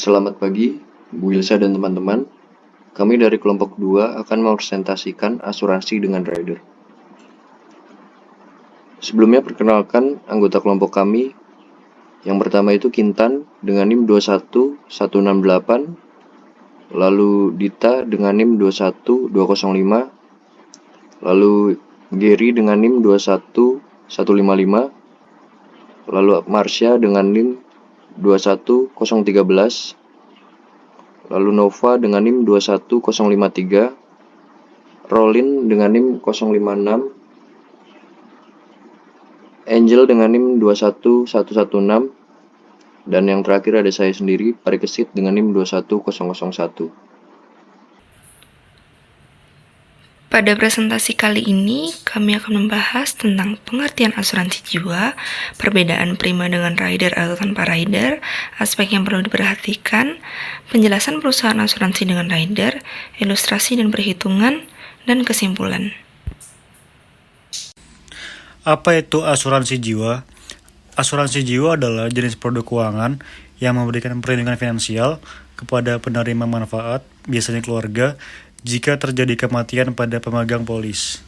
Selamat pagi, Bu Ilsa dan teman-teman. Kami dari kelompok 2 akan mempresentasikan asuransi dengan rider. Sebelumnya perkenalkan anggota kelompok kami. Yang pertama itu Kintan dengan NIM 21168, lalu Dita dengan NIM 21205, lalu Gary dengan NIM 21155, lalu Marsha dengan NIM 21013, lalu Nova dengan NIM 21053, Rolin dengan NIM 056, Angel dengan NIM 21116, dan yang terakhir ada saya sendiri, Parikesit dengan NIM 21001. Pada presentasi kali ini, kami akan membahas tentang pengertian asuransi jiwa, perbedaan prima dengan rider atau tanpa rider, aspek yang perlu diperhatikan, penjelasan perusahaan asuransi dengan rider, ilustrasi dan perhitungan, dan kesimpulan. Apa itu asuransi jiwa? Asuransi jiwa adalah jenis produk keuangan yang memberikan perlindungan finansial kepada penerima manfaat, biasanya keluarga, jika terjadi kematian pada pemegang polis.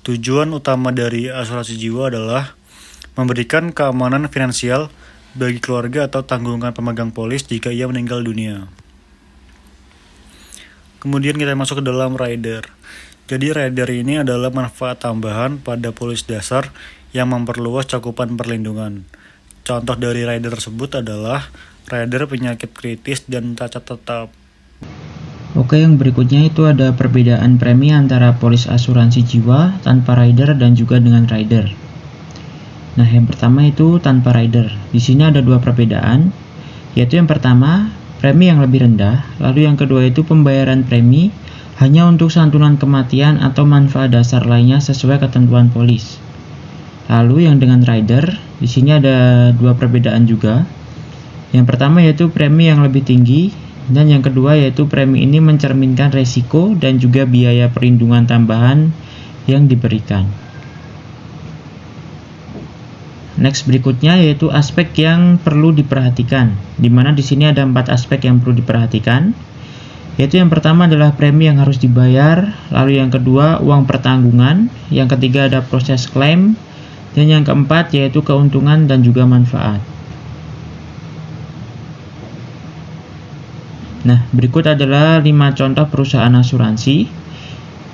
Tujuan utama dari asuransi jiwa adalah memberikan keamanan finansial bagi keluarga atau tanggungan pemegang polis jika ia meninggal dunia. Kemudian kita masuk ke dalam rider. Jadi rider ini adalah manfaat tambahan pada polis dasar yang memperluas cakupan perlindungan. Contoh dari rider tersebut adalah rider penyakit kritis dan cacat tetap. Oke, yang berikutnya itu ada perbedaan premi antara polis asuransi jiwa tanpa rider dan juga dengan rider. Nah, yang pertama itu tanpa rider. Di sini ada dua perbedaan, yaitu yang pertama premi yang lebih rendah, lalu yang kedua itu pembayaran premi hanya untuk santunan kematian atau manfaat dasar lainnya sesuai ketentuan polis. Lalu yang dengan rider, di sini ada dua perbedaan juga. Yang pertama yaitu premi yang lebih tinggi, dan yang kedua yaitu premi ini mencerminkan resiko dan juga biaya perlindungan tambahan yang diberikan. Next berikutnya yaitu aspek yang perlu diperhatikan, di mana di sini ada 4 aspek yang perlu diperhatikan. Yaitu yang pertama adalah premi yang harus dibayar, lalu yang kedua uang pertanggungan, yang ketiga ada proses klaim, dan yang keempat yaitu keuntungan dan juga manfaat. Nah, berikut adalah 5 contoh perusahaan asuransi.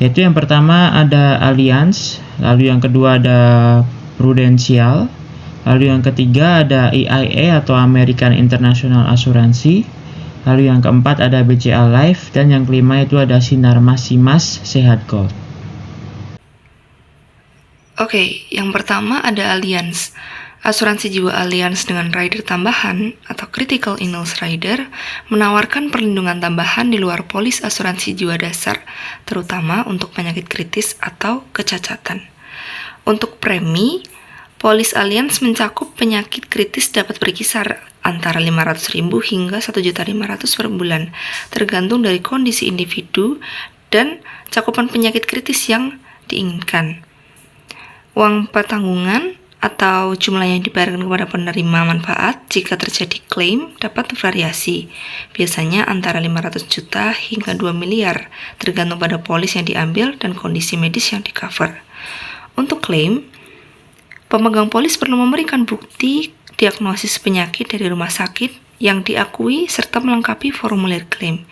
Yaitu yang pertama ada Allianz, lalu yang kedua ada Prudential, lalu yang ketiga ada AIA atau American International Assurancy, lalu yang keempat ada BCA Life, dan yang kelima itu ada Sinarmas Simas Sehat Gold. Oke, yang pertama ada Allianz. Asuransi jiwa Allianz dengan rider tambahan atau Critical Illness Rider menawarkan perlindungan tambahan di luar polis asuransi jiwa dasar, terutama untuk penyakit kritis atau kecacatan. Untuk premi, polis Allianz mencakup penyakit kritis dapat berkisar antara 500.000 hingga 1.500.000 per bulan, tergantung dari kondisi individu dan cakupan penyakit kritis yang diinginkan. Uang pertanggungan atau jumlah yang dibayarkan kepada penerima manfaat jika terjadi klaim dapat bervariasi, biasanya antara 500 juta hingga 2 miliar, tergantung pada polis yang diambil dan kondisi medis yang di-cover. Untuk klaim, pemegang polis perlu memberikan bukti diagnosis penyakit dari rumah sakit yang diakui serta melengkapi formulir klaim.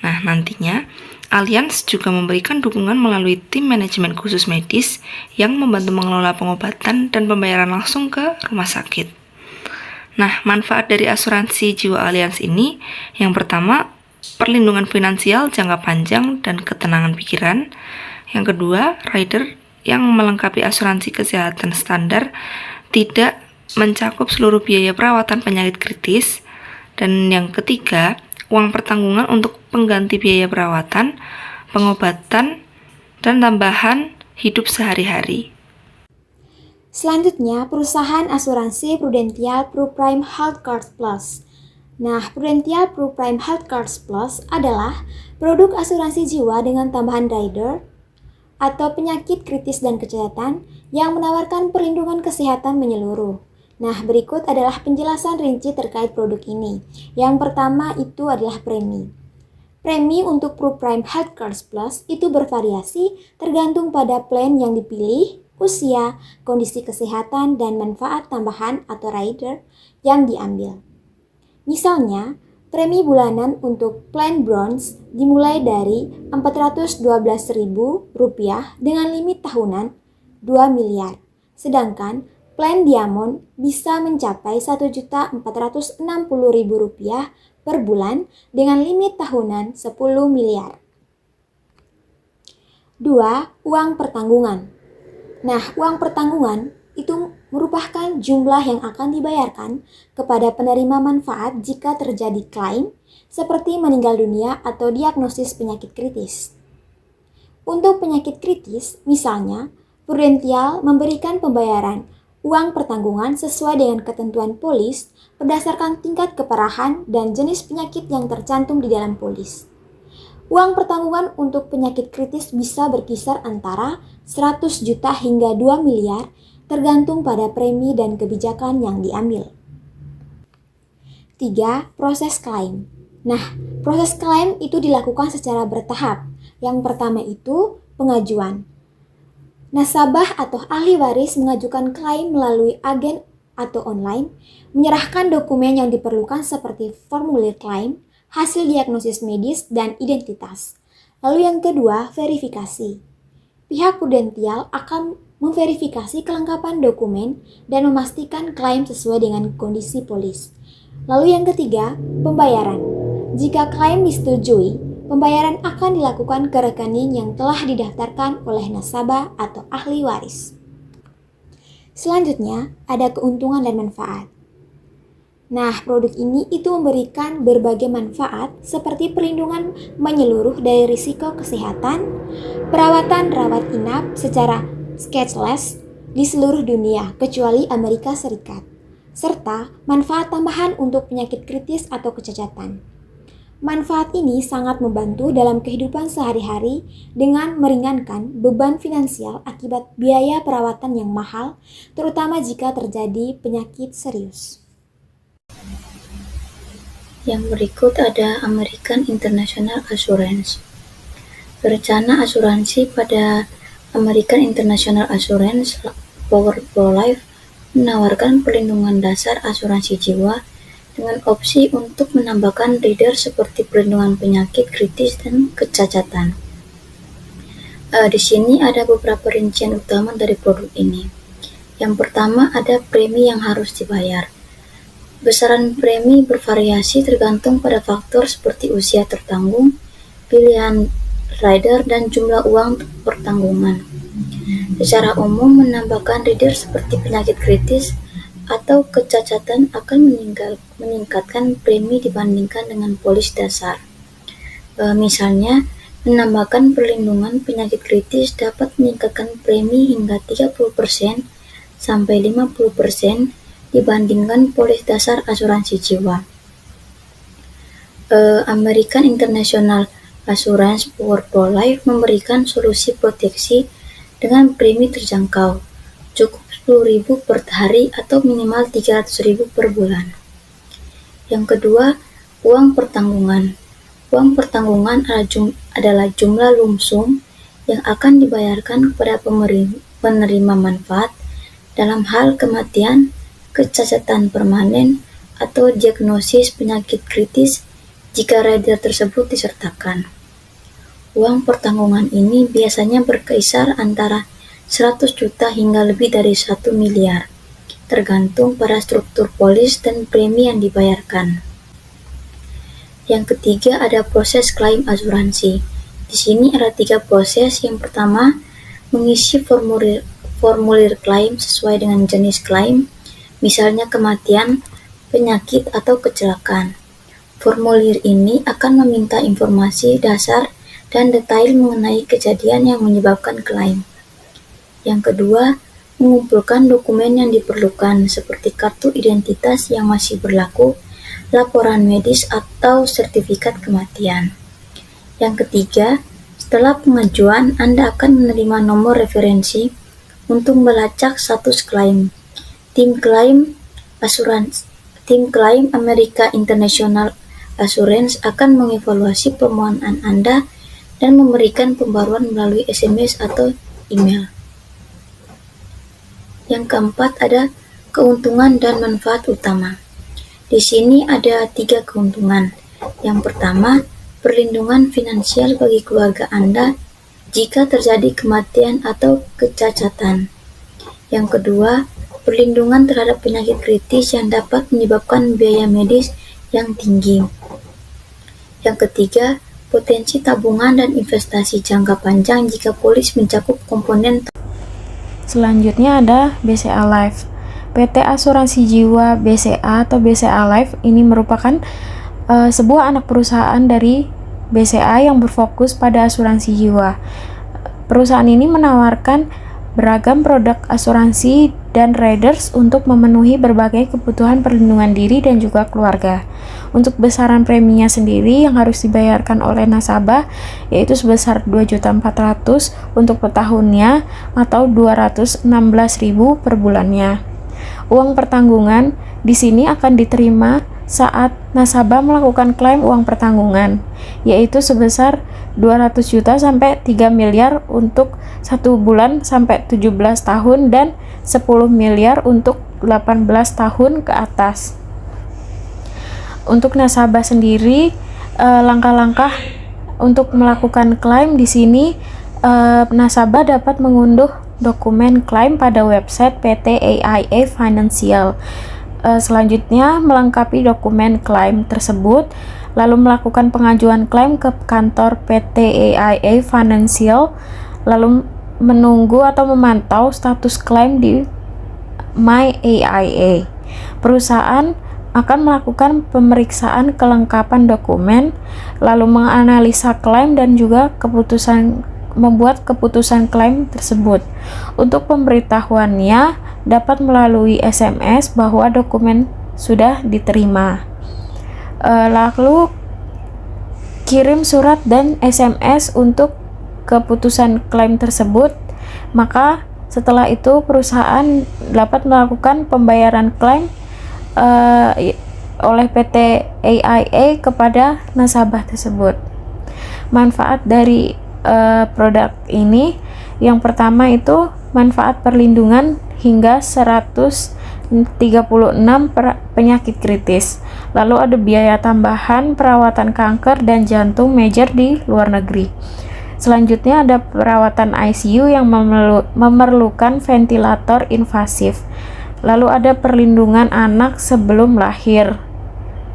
Nah, nantinya Allianz juga memberikan dukungan melalui tim manajemen khusus medis yang membantu mengelola pengobatan dan pembayaran langsung ke rumah sakit. Nah, manfaat dari asuransi jiwa Allianz ini, yang pertama, perlindungan finansial jangka panjang dan ketenangan pikiran. Yang kedua, rider yang melengkapi asuransi kesehatan standar tidak mencakup seluruh biaya perawatan penyakit kritis. Dan yang ketiga, uang pertanggungan untuk pengganti biaya perawatan, pengobatan, dan tambahan hidup sehari-hari. Selanjutnya, perusahaan asuransi Prudential PruPrime Health Card Plus. Nah, Prudential PruPrime Health Card Plus adalah produk asuransi jiwa dengan tambahan rider atau penyakit kritis dan kecacatan yang menawarkan perlindungan kesehatan menyeluruh. Nah, berikut adalah penjelasan rinci terkait produk ini. Yang pertama itu adalah premi. Premi untuk ProPrime Health Cards Plus itu bervariasi tergantung pada plan yang dipilih, usia, kondisi kesehatan, dan manfaat tambahan atau rider yang diambil. Misalnya, premi bulanan untuk plan bronze dimulai dari Rp412.000 dengan limit tahunan 2 miliar. Sedangkan plan diamond bisa mencapai Rp1.460.000 per bulan dengan limit tahunan 10 miliar. 2. Uang pertanggungan. Nah, uang pertanggungan itu merupakan jumlah yang akan dibayarkan kepada penerima manfaat jika terjadi klaim seperti meninggal dunia atau diagnosis penyakit kritis. Untuk penyakit kritis, misalnya, Prudential memberikan pembayaran uang pertanggungan sesuai dengan ketentuan polis berdasarkan tingkat keparahan dan jenis penyakit yang tercantum di dalam polis. Uang pertanggungan untuk penyakit kritis bisa berkisar antara 100 juta hingga 2 miliar tergantung pada premi dan kebijakan yang diambil. 3. Proses klaim. Nah, proses klaim itu dilakukan secara bertahap. Yang pertama itu pengajuan. Nasabah atau ahli waris mengajukan klaim melalui agen atau online, menyerahkan dokumen yang diperlukan seperti formulir klaim, hasil diagnosis medis, dan identitas. Lalu yang kedua, verifikasi. Pihak Prudential akan memverifikasi kelengkapan dokumen dan memastikan klaim sesuai dengan kondisi polis. Lalu yang ketiga, pembayaran. Jika klaim disetujui, pembayaran akan dilakukan ke rekening yang telah didaftarkan oleh nasabah atau ahli waris. Selanjutnya, ada keuntungan dan manfaat. Nah, produk ini itu memberikan berbagai manfaat seperti perlindungan menyeluruh dari risiko kesehatan, perawatan rawat inap secara cashless di seluruh dunia kecuali Amerika Serikat, serta manfaat tambahan untuk penyakit kritis atau kecacatan. Manfaat ini sangat membantu dalam kehidupan sehari-hari dengan meringankan beban finansial akibat biaya perawatan yang mahal, terutama jika terjadi penyakit serius. Yang berikut ada American International Assurance. Rencana asuransi pada American International Assurance Power Pro Life menawarkan perlindungan dasar asuransi jiwa dengan opsi untuk menambahkan rider seperti perlindungan penyakit kritis dan kecacatan. Di sini ada beberapa rincian utama dari produk ini. Yang pertama ada premi yang harus dibayar. Besaran premi bervariasi tergantung pada faktor seperti usia tertanggung, pilihan rider, dan jumlah uang pertanggungan. Secara umum, menambahkan rider seperti penyakit kritis atau kecacatan akan meningkatkan premi dibandingkan dengan polis dasar. Misalnya, menambahkan perlindungan penyakit kritis dapat meningkatkan premi hingga 30% sampai 50% dibandingkan polis dasar asuransi jiwa. American International Assurance Power Pro Life memberikan solusi proteksi dengan premi terjangkau, cukup 10.000 per hari atau minimal 300.000 per bulan. Yang kedua, uang pertanggungan. Uang pertanggungan adalah jumlah lump sum yang akan dibayarkan kepada penerima manfaat dalam hal kematian, kecacatan permanen, atau diagnosis penyakit kritis jika rider tersebut disertakan. Uang pertanggungan ini biasanya berkisar antara 100 juta hingga lebih dari 1 miliar, tergantung pada struktur polis dan premi yang dibayarkan. Yang ketiga ada proses klaim asuransi. Di sini ada 3 proses. Yang pertama, mengisi formulir klaim sesuai dengan jenis klaim, misalnya kematian, penyakit, atau kecelakaan. Formulir ini akan meminta informasi dasar dan detail mengenai kejadian yang menyebabkan klaim. Yang kedua, mengumpulkan dokumen yang diperlukan seperti kartu identitas yang masih berlaku, laporan medis, atau sertifikat kematian. Yang ketiga, setelah pengajuan, Anda akan menerima nomor referensi untuk melacak status klaim. Tim klaim Tim klaim Amerika International Assurance akan mengevaluasi permohonan Anda dan memberikan pembaruan melalui SMS atau email. Yang keempat ada keuntungan dan manfaat utama. Di sini ada 3 keuntungan. Yang pertama, perlindungan finansial bagi keluarga Anda jika terjadi kematian atau kecacatan. Yang kedua, perlindungan terhadap penyakit kritis yang dapat menyebabkan biaya medis yang tinggi. Yang ketiga, potensi tabungan dan investasi jangka panjang jika polis mencakup komponen. Selanjutnya ada BCA Life. PT Asuransi Jiwa BCA atau BCA Life ini merupakan sebuah anak perusahaan dari BCA yang berfokus pada asuransi jiwa. Perusahaan ini menawarkan beragam produk asuransi dan riders untuk memenuhi berbagai kebutuhan perlindungan diri dan juga keluarga. Untuk besaran preminya sendiri yang harus dibayarkan oleh nasabah yaitu sebesar 2.400.000 untuk per tahunnya atau 216.000 per bulannya. Uang pertanggungan di sini akan diterima saat nasabah melakukan klaim uang pertanggungan, yaitu sebesar 200 juta sampai 3 miliar untuk 1 bulan sampai 17 tahun dan 10 miliar untuk 18 tahun ke atas. Untuk nasabah sendiri, langkah-langkah untuk melakukan klaim di sini, nasabah dapat mengunduh dokumen klaim pada website PT AIA Financial. Selanjutnya, melengkapi dokumen klaim tersebut, lalu melakukan pengajuan klaim ke kantor PT AIA Financial, lalu menunggu atau memantau status klaim di My AIA. Perusahaan akan melakukan pemeriksaan kelengkapan dokumen, lalu menganalisa klaim dan juga membuat keputusan klaim tersebut. Untuk pemberitahuannya dapat melalui SMS bahwa dokumen sudah diterima. Lalu kirim surat dan SMS untuk keputusan klaim tersebut. Maka setelah itu perusahaan dapat melakukan pembayaran klaim oleh PT AIA kepada nasabah tersebut. Manfaat dari produk ini, yang pertama itu manfaat perlindungan hingga 136 penyakit kritis. Lalu ada biaya tambahan perawatan kanker dan jantung major di luar negeri. Selanjutnya ada perawatan ICU yang memerlukan ventilator invasif. Lalu ada perlindungan anak sebelum lahir.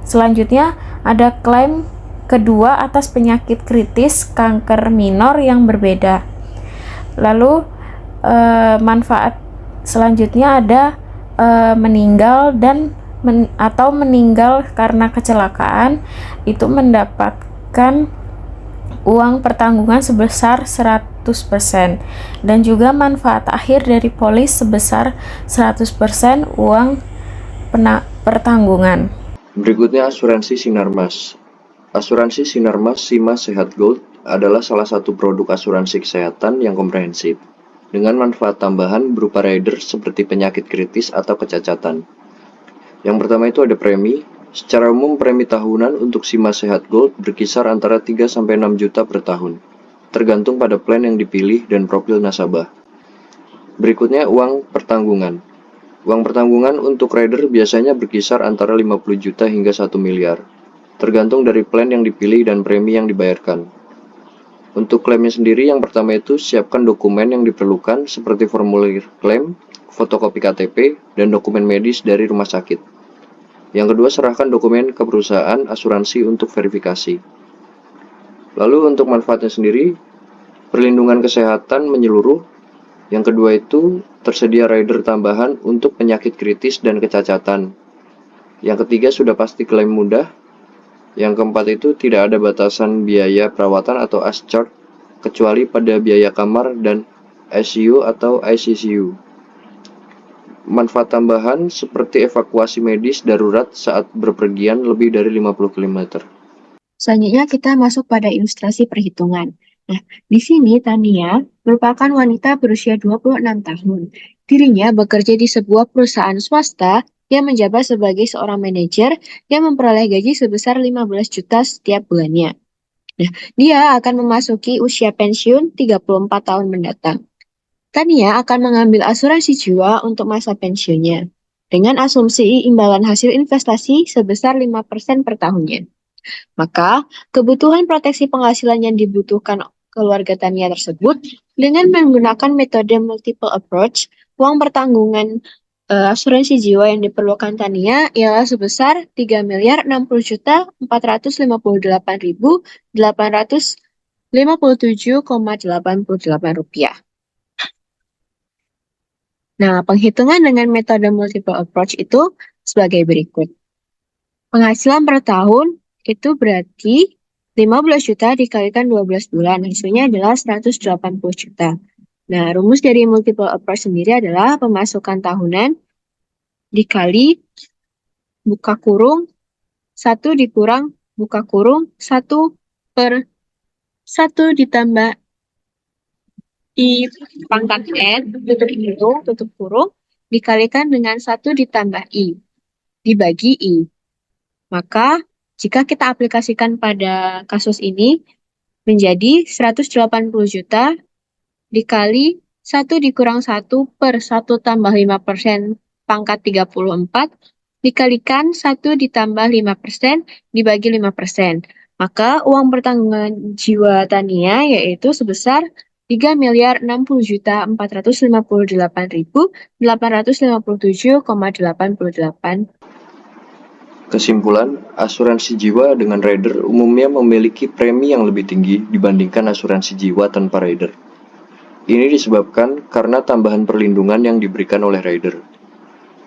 Selanjutnya ada klaim kedua atas penyakit kritis kanker minor yang berbeda. Lalu manfaat selanjutnya ada meninggal atau meninggal karena kecelakaan, itu mendapatkan uang pertanggungan sebesar 100%, dan juga manfaat akhir dari polis sebesar 100% uang pertanggungan. Berikutnya asuransi Sinarmas. Asuransi Sinarmas Sima Sehat Gold adalah salah satu produk asuransi kesehatan yang komprehensif, dengan manfaat tambahan berupa rider seperti penyakit kritis atau kecacatan. Yang pertama itu ada premi. Secara umum premi tahunan untuk Sima Sehat Gold berkisar antara 3-6 juta per tahun, tergantung pada plan yang dipilih dan profil nasabah. Berikutnya uang pertanggungan. Uang pertanggungan untuk rider biasanya berkisar antara 50 juta hingga 1 miliar, tergantung dari plan yang dipilih dan premi yang dibayarkan. Untuk klaimnya sendiri, yang pertama itu siapkan dokumen yang diperlukan seperti formulir klaim, fotokopi KTP, dan dokumen medis dari rumah sakit. Yang kedua, serahkan dokumen ke perusahaan asuransi untuk verifikasi. Lalu untuk manfaatnya sendiri, perlindungan kesehatan menyeluruh. Yang kedua itu tersedia rider tambahan untuk penyakit kritis dan kecacatan. Yang ketiga sudah pasti klaim mudah. Yang keempat itu tidak ada batasan biaya perawatan atau as-charge kecuali pada biaya kamar dan ICU atau ICCU. Manfaat tambahan seperti evakuasi medis darurat saat berpergian lebih dari 50 km. Selanjutnya kita masuk pada ilustrasi perhitungan. Nah, di sini Tania merupakan wanita berusia 26 tahun. Dirinya bekerja di sebuah perusahaan swasta yang menjabat sebagai seorang manajer yang memperoleh gaji sebesar 15 juta setiap bulannya. Nah, dia akan memasuki usia pensiun 34 tahun mendatang. Tania akan mengambil asuransi jiwa untuk masa pensiunnya dengan asumsi imbalan hasil investasi sebesar 5% per tahunnya. Maka, kebutuhan proteksi penghasilan yang dibutuhkan keluarga Tania tersebut dengan menggunakan metode multiple approach, uang pertanggungan asuransi jiwa yang diperlukan Tania ialah sebesar 3.060.458.857,88 rupiah. Nah, penghitungan dengan metode multiple approach itu sebagai berikut. Penghasilan per tahun itu berarti 15 juta dikalikan 12 bulan, hasilnya adalah 180 juta. Nah, rumus dari multiple approach sendiri adalah pemasukan tahunan dikali buka kurung 1 dikurang buka kurung 1 per 1 ditambah I pangkat N tutup kurung dikalikan dengan 1 ditambah I dibagi I. Maka, jika kita aplikasikan pada kasus ini, menjadi 180 juta dikali 1 dikurang 1 per 1 tambah 5% pangkat 34 dikalikan 1 ditambah 5% dibagi 5%. Maka uang pertanggungan jiwa Tania yaitu sebesar 3.458.857,88. Kesimpulan, asuransi jiwa dengan rider umumnya memiliki premi yang lebih tinggi dibandingkan asuransi jiwa tanpa rider. Ini disebabkan karena tambahan perlindungan yang diberikan oleh rider.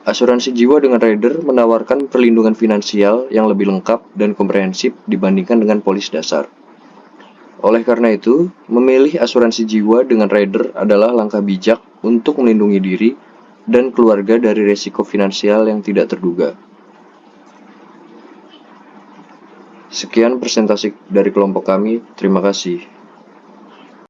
Asuransi jiwa dengan rider menawarkan perlindungan finansial yang lebih lengkap dan komprehensif dibandingkan dengan polis dasar. Oleh karena itu, memilih asuransi jiwa dengan rider adalah langkah bijak untuk melindungi diri dan keluarga dari risiko finansial yang tidak terduga. Sekian presentasi dari kelompok kami, terima kasih.